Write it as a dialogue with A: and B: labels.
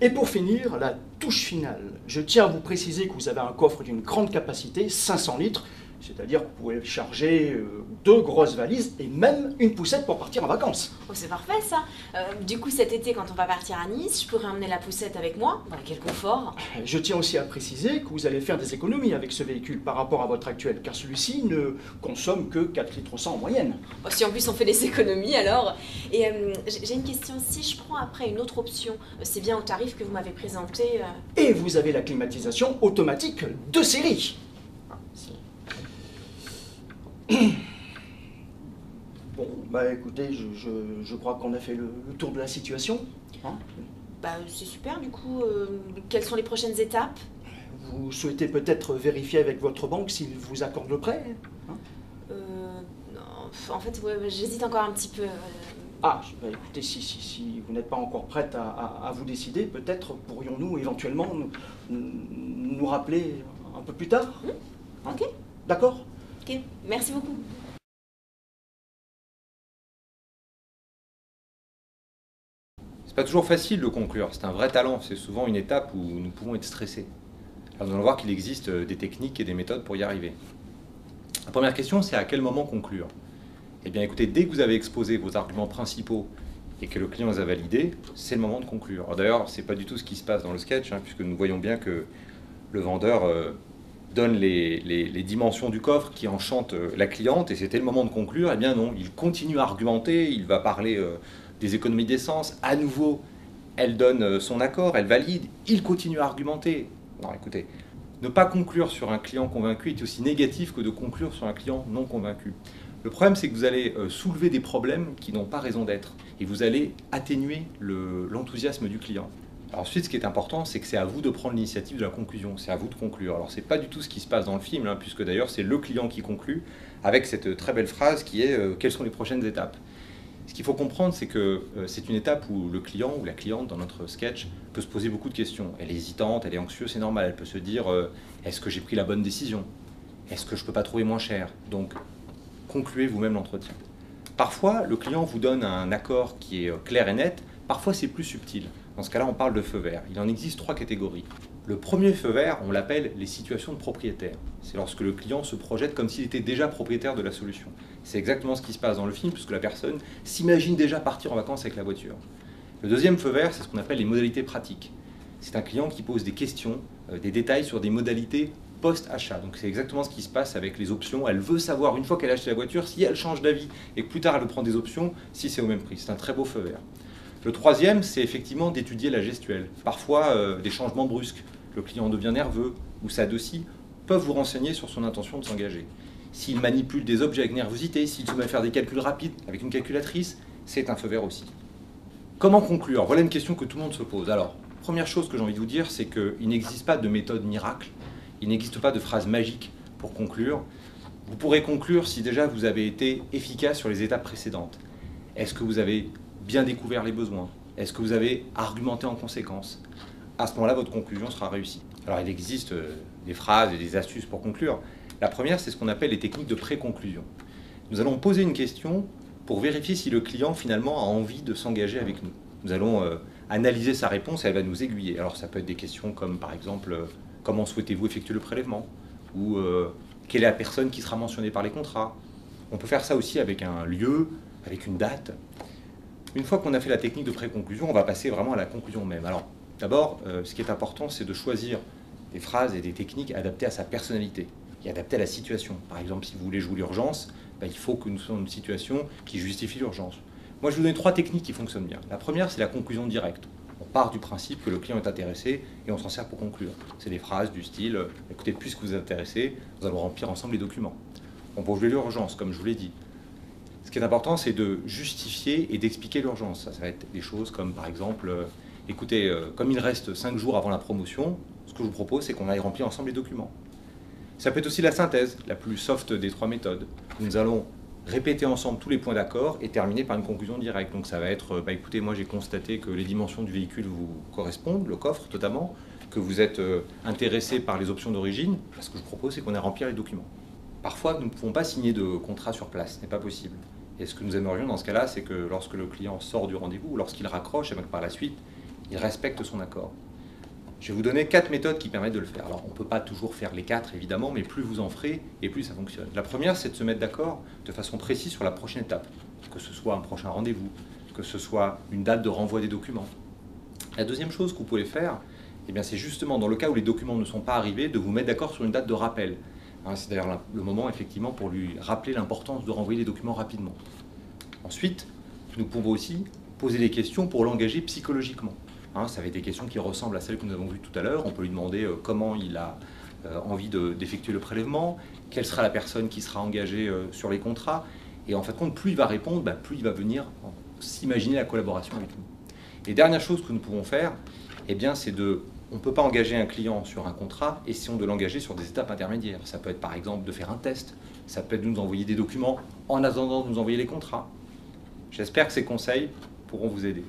A: Et pour finir, la touche finale. Je tiens à vous préciser que vous avez un coffre d'une grande capacité, 500 litres, c'est-à-dire que vous pouvez charger 2 grosses valises et même une poussette pour partir en vacances.
B: Oh, c'est parfait ça. Du coup, cet été, quand on va partir à Nice, je pourrais emmener la poussette avec moi. Bah, quel confort.
A: Je tiens aussi à préciser que vous allez faire des économies avec ce véhicule par rapport à votre actuel, car celui-ci ne consomme que 4 litres 100 en moyenne.
B: Oh, si en plus on fait des économies alors. Et j'ai une question, si je prends après une autre option, c'est bien au tarif que vous m'avez présenté.
A: Et vous avez la climatisation automatique de série. Bon, bah écoutez, je crois qu'on a fait le tour de la situation. Hein.
B: Bah c'est super, du coup, quelles sont les prochaines étapes?
A: Vous souhaitez peut-être vérifier avec votre banque s'il vous accorde le prêt, hein.
B: Non, en fait, ouais, j'hésite encore un petit peu.
A: Ah, bah écoutez, si vous n'êtes pas encore prête à vous décider, peut-être pourrions-nous éventuellement nous rappeler un peu plus tard. Hein.
B: Ok.
A: D'accord?
B: Ok, merci beaucoup.
C: C'est pas toujours facile de conclure, c'est un vrai talent, c'est souvent une étape où nous pouvons être stressés. Alors nous allons voir qu'il existe des techniques et des méthodes pour y arriver. La première question, c'est à quel moment conclure? Eh bien écoutez, dès que vous avez exposé vos arguments principaux et que le client les a validés, c'est le moment de conclure. Alors d'ailleurs, c'est pas du tout ce qui se passe dans le sketch, puisque nous voyons bien que le vendeur donne les dimensions du coffre qui enchantent la cliente, et c'était le moment de conclure. Eh bien non, il continue à argumenter, il va parler des économies d'essence. À nouveau, elle donne son accord, elle valide, il continue à argumenter. Non, écoutez, ne pas conclure sur un client convaincu est aussi négatif que de conclure sur un client non convaincu. Le problème, c'est que vous allez soulever des problèmes qui n'ont pas raison d'être, et vous allez atténuer l'enthousiasme du client. Alors ensuite, ce qui est important, c'est que c'est à vous de prendre l'initiative de la conclusion, c'est à vous de conclure. Alors c'est pas du tout ce qui se passe dans le film, puisque d'ailleurs c'est le client qui conclut, avec cette très belle phrase qui est quelles sont les prochaines étapes. Ce qu'il faut comprendre, c'est que c'est une étape où le client ou la cliente, dans notre sketch, peut se poser beaucoup de questions. Elle est hésitante, elle est anxieuse, c'est normal. Elle peut se dire est-ce que j'ai pris la bonne décision? Est-ce que je ne peux pas trouver moins cher? Donc, concluez vous-même l'entretien. Parfois, le client vous donne un accord qui est clair et net. Parfois, c'est plus subtil. Dans ce cas-là, on parle de feu vert. Il en existe 3 catégories. Le premier feu vert, on l'appelle les situations de propriétaire. C'est lorsque le client se projette comme s'il était déjà propriétaire de la solution. C'est exactement ce qui se passe dans le film, puisque la personne s'imagine déjà partir en vacances avec la voiture. Le deuxième feu vert, c'est ce qu'on appelle les modalités pratiques. C'est un client qui pose des questions, des détails sur des modalités post-achat. Donc c'est exactement ce qui se passe avec les options. Elle veut savoir, une fois qu'elle a acheté la voiture, si elle change d'avis et que plus tard elle veut prendre des options, si c'est au même prix. C'est un très beau feu vert. Le troisième, c'est effectivement d'étudier la gestuelle. Parfois, des changements brusques. Le client devient nerveux ou s'adoucit, peuvent vous renseigner sur son intention de s'engager. S'il manipule des objets avec nervosité, s'il se met à faire des calculs rapides avec une calculatrice, c'est un feu vert aussi. Comment conclure? Voilà une question que tout le monde se pose. Alors, première chose que j'ai envie de vous dire, c'est qu'il n'existe pas de méthode miracle, il n'existe pas de phrase magique pour conclure. Vous pourrez conclure si déjà vous avez été efficace sur les étapes précédentes. Est-ce que vous avez bien découvert les besoins? Est-ce que vous avez argumenté en conséquence? À ce moment-là, votre conclusion sera réussie. Alors, il existe des phrases et des astuces pour conclure. La première, c'est ce qu'on appelle les techniques de pré-conclusion. Nous allons poser une question pour vérifier si le client, finalement, a envie de s'engager avec nous. Nous allons analyser sa réponse et elle va nous aiguiller. Alors, ça peut être des questions comme, par exemple, comment souhaitez-vous effectuer le prélèvement? Ou quelle est la personne qui sera mentionnée par les contrats? On peut faire ça aussi avec un lieu, avec une date. Une fois qu'on a fait la technique de pré-conclusion, on va passer vraiment à la conclusion même. Alors, d'abord, ce qui est important, c'est de choisir des phrases et des techniques adaptées à sa personnalité et adaptées à la situation. Par exemple, si vous voulez jouer l'urgence, il faut que nous soyons dans une situation qui justifie l'urgence. Moi, je vais vous donner 3 techniques qui fonctionnent bien. La première, c'est la conclusion directe. On part du principe que le client est intéressé et on s'en sert pour conclure. C'est des phrases du style « Écoutez, puisque vous êtes intéressé, nous allons remplir ensemble les documents ». On peut jouer l'urgence, comme je vous l'ai dit. Ce qui est important, c'est de justifier et d'expliquer l'urgence. Ça va être des choses comme, par exemple, écoutez, comme il reste 5 jours avant la promotion, ce que je vous propose, c'est qu'on aille remplir ensemble les documents. Ça peut être aussi la synthèse, la plus soft des 3 méthodes. Nous allons répéter ensemble tous les points d'accord et terminer par une conclusion directe. Donc ça va être, écoutez, moi j'ai constaté que les dimensions du véhicule vous correspondent, le coffre notamment, que vous êtes intéressé par les options d'origine. Ce que je propose, c'est qu'on aille remplir les documents. Parfois, nous ne pouvons pas signer de contrat sur place, ce n'est pas possible. Et ce que nous aimerions dans ce cas-là, c'est que lorsque le client sort du rendez-vous, ou lorsqu'il raccroche, et bien que par la suite, il respecte son accord. Je vais vous donner 4 méthodes qui permettent de le faire. Alors, on ne peut pas toujours faire les 4, évidemment, mais plus vous en ferez, et plus ça fonctionne. La première, c'est de se mettre d'accord de façon précise sur la prochaine étape, que ce soit un prochain rendez-vous, que ce soit une date de renvoi des documents. La deuxième chose que vous pouvez faire, eh bien, c'est justement, dans le cas où les documents ne sont pas arrivés, de vous mettre d'accord sur une date de rappel. Hein, c'est d'ailleurs le moment, effectivement, pour lui rappeler l'importance de renvoyer les documents rapidement. Ensuite, nous pouvons aussi poser des questions pour l'engager psychologiquement. Hein, ça va être des questions qui ressemblent à celles que nous avons vues tout à l'heure. On peut lui demander comment il a envie d'effectuer le prélèvement, quelle sera la personne qui sera engagée sur les contrats. Et en fait, plus il va répondre, plus il va venir s'imaginer la collaboration avec nous. Et dernière chose que nous pouvons faire, eh bien, c'est on ne peut pas engager un client sur un contrat, essayons de l'engager sur des étapes intermédiaires. Ça peut être par exemple de faire un test, ça peut être de nous envoyer des documents en attendant de nous envoyer les contrats. J'espère que ces conseils pourront vous aider.